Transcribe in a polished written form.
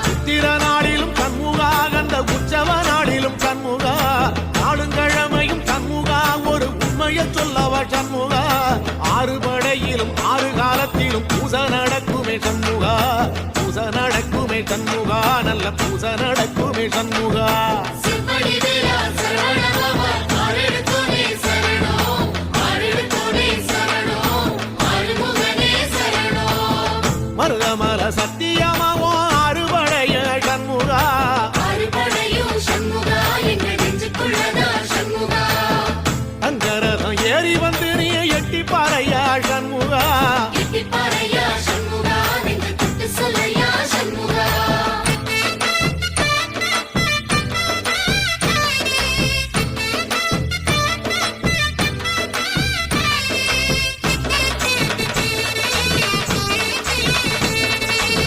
சித்திர நாளிலும் சண்முகா கந்த உற்சவ நாளிலும் சண்முகா நாளுங்கிழமையும் சண்முகா ஒரு உண்மையை சொல்லவ சண்முகா ஆறு படையிலும் ஆறு காலத்திலும் பூசை நடக்குமே சண்முகா பூசை நடக்குமே சண்முகா நல்ல பூசை நடக்குமே சண்முகா மருதமல சத்தியா